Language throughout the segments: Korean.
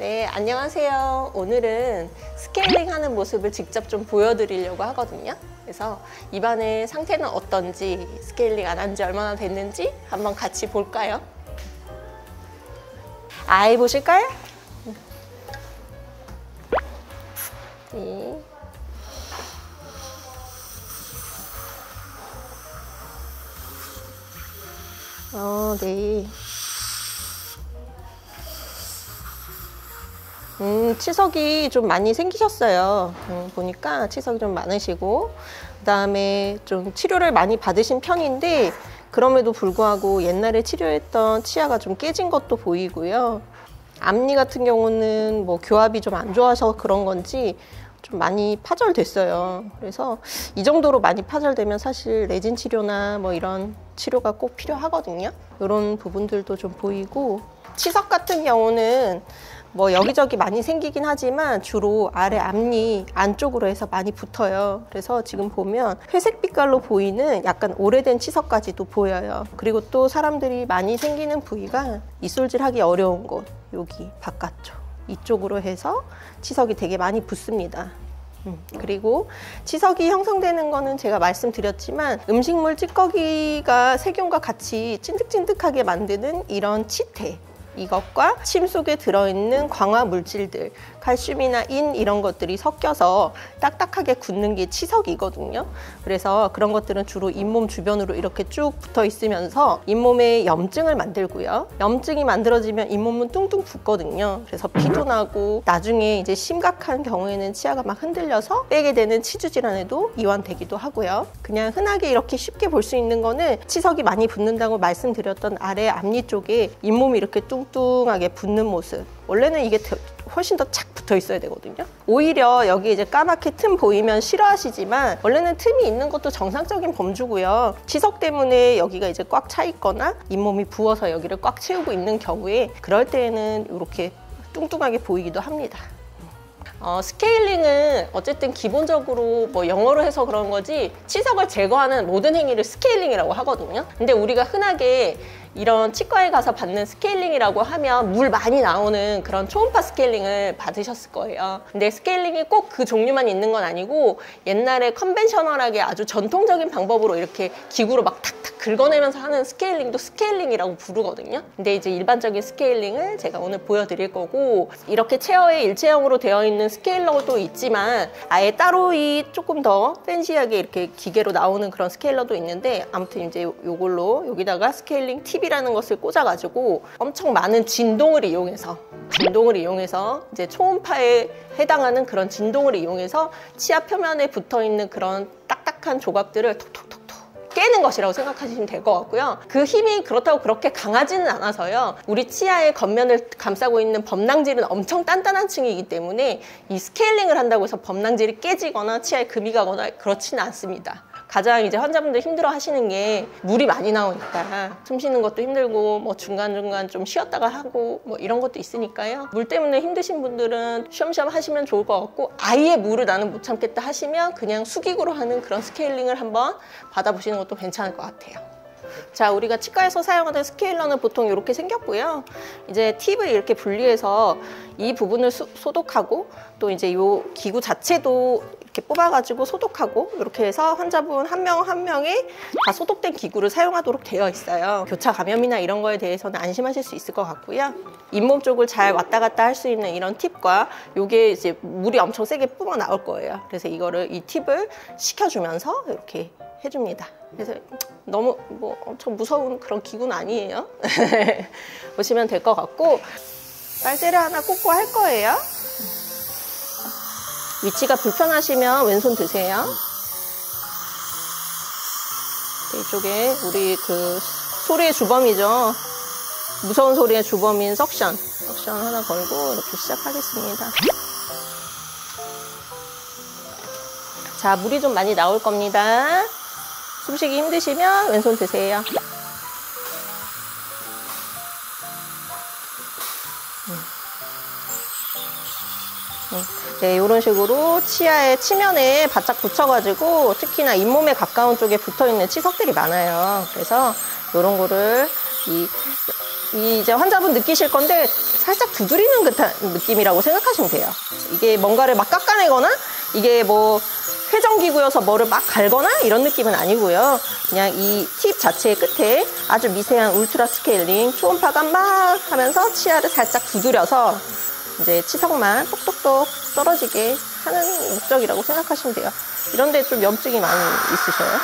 네, 안녕하세요. 오늘은 스케일링 하는 모습을 직접 좀 보여드리려고 하거든요. 그래서 입안의 상태는 어떤지, 스케일링 안 한 지 얼마나 됐는지 한번 같이 볼까요? 아이 보실까요? 네. 네. 치석이 좀 많이 생기셨어요. 보니까 치석이 좀 많으시고, 그 다음에 좀 치료를 많이 받으신 편인데, 그럼에도 불구하고 옛날에 치료했던 치아가 좀 깨진 것도 보이고요. 앞니 같은 경우는 뭐 교합이 좀 안 좋아서 그런 건지 좀 많이 파절됐어요. 그래서 이 정도로 많이 파절되면 사실 레진 치료나 뭐 이런 치료가 꼭 필요하거든요. 이런 부분들도 좀 보이고, 치석 같은 경우는 뭐 여기저기 많이 생기긴 하지만 주로 아래 앞니 안쪽으로 해서 많이 붙어요. 그래서 지금 보면 회색 빛깔로 보이는 약간 오래된 치석까지도 보여요. 그리고 또 사람들이 많이 생기는 부위가 이솔질하기 어려운 곳, 여기 바깥쪽 이쪽으로 해서 치석이 되게 많이 붙습니다. 그리고 치석이 형성되는 거는 제가 말씀드렸지만 음식물 찌꺼기가 세균과 같이 찐득찐득하게 만드는 이런 치태, 이것과 침 속에 들어있는 광화 물질들, 칼슘이나 인 이런 것들이 섞여서 딱딱하게 굳는 게 치석이거든요. 그래서 그런 것들은 주로 잇몸 주변으로 이렇게 쭉 붙어 있으면서 잇몸에 염증을 만들고요. 염증이 만들어지면 잇몸은 뚱뚱 붓거든요. 그래서 피도 나고 나중에 이제 심각한 경우에는 치아가 막 흔들려서 빼게 되는 치주 질환에도 이완되기도 하고요. 그냥 흔하게 이렇게 쉽게 볼 수 있는 거는 치석이 많이 붙는다고 말씀드렸던 아래 앞니 쪽에 잇몸이 이렇게 뚱뚱하게 붙는 모습. 원래는 이게 훨씬 더 착 붙어 있어야 되거든요. 오히려 여기 이제 까맣게 틈 보이면 싫어하시지만 원래는 틈이 있는 것도 정상적인 범주고요. 치석 때문에 여기가 이제 꽉 차 있거나 잇몸이 부어서 여기를 꽉 채우고 있는 경우에 그럴 때에는 이렇게 뚱뚱하게 보이기도 합니다. 스케일링은 어쨌든 기본적으로 뭐 영어로 해서 그런 거지 치석을 제거하는 모든 행위를 스케일링이라고 하거든요. 근데 우리가 흔하게 이런 치과에 가서 받는 스케일링이라고 하면 물 많이 나오는 그런 초음파 스케일링을 받으셨을 거예요. 근데 스케일링이 꼭 그 종류만 있는 건 아니고 옛날에 컨벤셔널하게 아주 전통적인 방법으로 이렇게 기구로 막 탁탁 긁어내면서 하는 스케일링도 스케일링이라고 부르거든요. 근데 이제 일반적인 스케일링을 제가 오늘 보여드릴 거고, 이렇게 체어에 일체형으로 되어 있는 스케일러도 있지만 아예 따로 조금 더 팬시하게 이렇게 기계로 나오는 그런 스케일러도 있는데, 아무튼 이제 요걸로 여기다가 스케일링 팁이라는 것을 꽂아가지고 엄청 많은 진동을 이용해서 이제 초음파에 해당하는 그런 진동을 이용해서 치아 표면에 붙어있는 그런 딱딱한 조각들을 톡톡톡톡 깨는 것이라고 생각하시면 될 것 같고요. 그 힘이 그렇다고 그렇게 강하지는 않아서요. 우리 치아의 겉면을 감싸고 있는 범낭질은 엄청 단단한 층이기 때문에 이 스케일링을 한다고 해서 범낭질이 깨지거나 치아에 금이 가거나 그렇지는 않습니다. 가장 이제 환자분들 힘들어 하시는 게 물이 많이 나오니까 숨 쉬는 것도 힘들고 뭐 중간중간 좀 쉬었다가 하고 뭐 이런 것도 있으니까요. 물 때문에 힘드신 분들은 쉬엄쉬엄 하시면 좋을 것 같고, 아예 물을 나는 못 참겠다 하시면 그냥 수기구로 하는 그런 스케일링을 한번 받아보시는 것도 괜찮을 것 같아요. 자, 우리가 치과에서 사용하는 스케일러는 보통 이렇게 생겼고요. 이제 팁을 이렇게 분리해서 이 부분을 소독하고, 또 이제 이 기구 자체도 이렇게 뽑아가지고 소독하고, 이렇게 해서 환자분 한 명 한 명이 다 소독된 기구를 사용하도록 되어 있어요. 교차 감염이나 이런 거에 대해서는 안심하실 수 있을 것 같고요. 잇몸 쪽을 잘 왔다 갔다 할 수 있는 이런 팁과 요게 이제 물이 엄청 세게 뿜어 나올 거예요. 그래서 이 팁을 식혀주면서 이렇게 해줍니다. 그래서 너무 뭐 엄청 무서운 그런 기구는 아니에요. 보시면 될 것 같고, 빨대를 하나 꽂고 할 거예요. 위치가 불편하시면 왼손 드세요. 이쪽에 우리 그 소리의 주범이죠. 무서운 소리의 주범인 석션 하나 걸고 이렇게 시작하겠습니다. 자, 물이 좀 많이 나올 겁니다. 숨쉬기 힘드시면 왼손 드세요. 네, 이런 식으로 치아의 치면에 바짝 붙여가지고 특히나 잇몸에 가까운 쪽에 붙어있는 치석들이 많아요. 그래서 이런 거를 이제 환자분 느끼실 건데 살짝 두드리는 듯한 느낌이라고 생각하시면 돼요. 이게 뭔가를 막 깎아내거나 이게 뭐 회전기구여서 뭐를 막 갈거나 이런 느낌은 아니고요. 그냥 이 팁 자체의 끝에 아주 미세한 울트라 스케일링 초음파가 막 하면서 치아를 살짝 두드려서 이제 치석만 똑똑똑 떨어지게 하는 목적이라고 생각하시면 돼요. 이런데 좀 염증이 많이 있으셔요?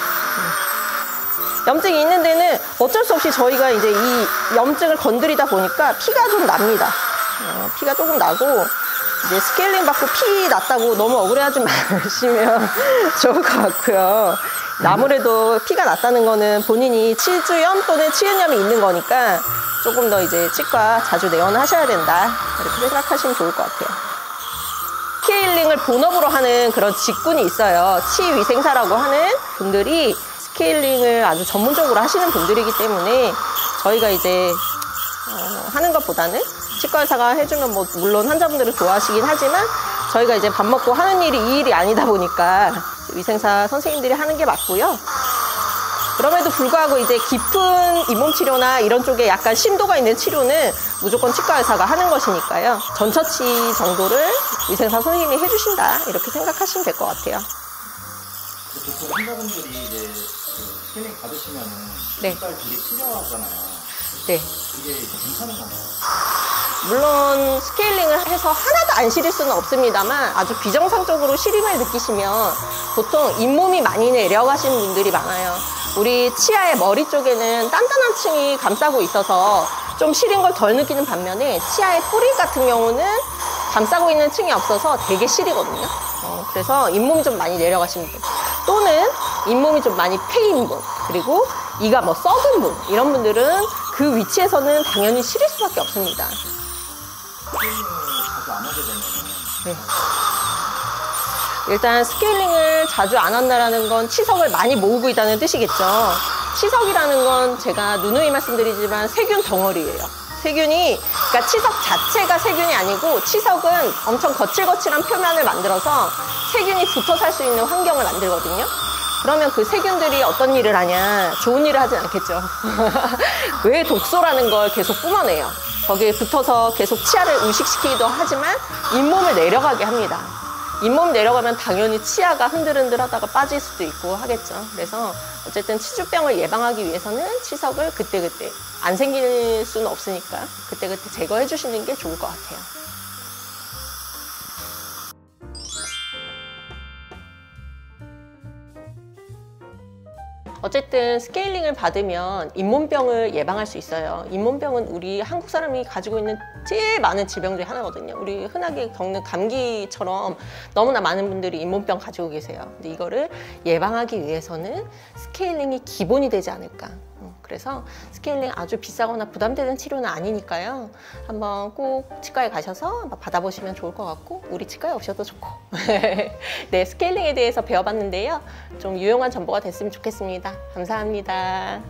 염증이 있는 데는 어쩔 수 없이 저희가 이제 이 염증을 건드리다 보니까 피가 좀 납니다. 피가 조금 나고 이제 스케일링 받고 피 났다고 너무 억울해하지 마시면 좋을 것 같고요. 아무래도 피가 났다는 거는 본인이 치주염 또는 치은염이 있는 거니까 조금 더 이제 치과 자주 내원하셔야 된다 이렇게 생각하시면 좋을 것 같아요. 스케일링을 본업으로 하는 그런 직군이 있어요. 치위생사라고 하는 분들이 스케일링을 아주 전문적으로 하시는 분들이기 때문에 저희가 이제 하는 것보다는 치과 의사가 해주면 뭐 물론 환자분들을 좋아하시긴 하지만 저희가 이제 밥 먹고 하는 일이 이 일이 아니다 보니까 위생사 선생님들이 하는 게 맞고요. 그럼에도 불구하고 이제 깊은 잇몸 치료나 이런 쪽에 약간 심도가 있는 치료는 무조건 치과 의사가 하는 것이니까요. 전처치 정도를 위생사 선생님이 해주신다 이렇게 생각하시면 될 것 같아요. 보통 환자분들이 이제 그 스케일링 받으시면은 네. 이빨 되게 시려하잖아요. 네. 이게 괜찮은 건가요? 물론 스케일링을 해서 하나도 안 시릴 수는 없습니다만 아주 비정상적으로 시림을 느끼시면 보통 잇몸이 많이 내려가시는 분들이 많아요. 우리 치아의 머리 쪽에는 단단한 층이 감싸고 있어서 좀 시린 걸 덜 느끼는 반면에 치아의 뿌리 같은 경우는 감싸고 있는 층이 없어서 되게 시리거든요. 그래서 잇몸이 좀 많이 내려가시는 분 또는 잇몸이 좀 많이 패인 분 그리고 이가 뭐 썩은 분 이런 분들은 그 위치에서는 당연히 시릴 수밖에 없습니다. 스케일링을 자주 안 하게 되면 네. 일단 스케일링을 자주 안 한다는 건 치석을 많이 모으고 있다는 뜻이겠죠. 치석이라는 건 제가 누누이 말씀드리지만 세균 덩어리예요. 세균이 그러니까 치석 자체가 세균이 아니고 치석은 엄청 거칠거칠한 표면을 만들어서 세균이 붙어 살 수 있는 환경을 만들거든요. 그러면 그 세균들이 어떤 일을 하냐? 좋은 일을 하진 않겠죠. 왜 독소라는 걸 계속 뿜어내요. 거기에 붙어서 계속 치아를 의식시키기도 하지만 잇몸을 내려가게 합니다. 잇몸 내려가면 당연히 치아가 흔들흔들하다가 빠질 수도 있고 하겠죠. 그래서 어쨌든 치주병을 예방하기 위해서는 치석을 그때그때 안 생길 수는 없으니까 그때그때 제거해 주시는 게 좋을 것 같아요. 어쨌든 스케일링을 받으면 잇몸병을 예방할 수 있어요. 잇몸병은 우리 한국 사람이 가지고 있는 제일 많은 질병 중에 하나거든요. 우리 흔하게 겪는 감기처럼 너무나 많은 분들이 잇몸병 가지고 계세요. 근데 이거를 예방하기 위해서는 스케일링이 기본이 되지 않을까. 그래서 스케일링 아주 비싸거나 부담되는 치료는 아니니까요. 한번 꼭 치과에 가셔서 한번 받아보시면 좋을 것 같고 우리 치과에 오셔도 좋고 네, 스케일링에 대해서 배워봤는데요. 좀 유용한 정보가 됐으면 좋겠습니다. 감사합니다.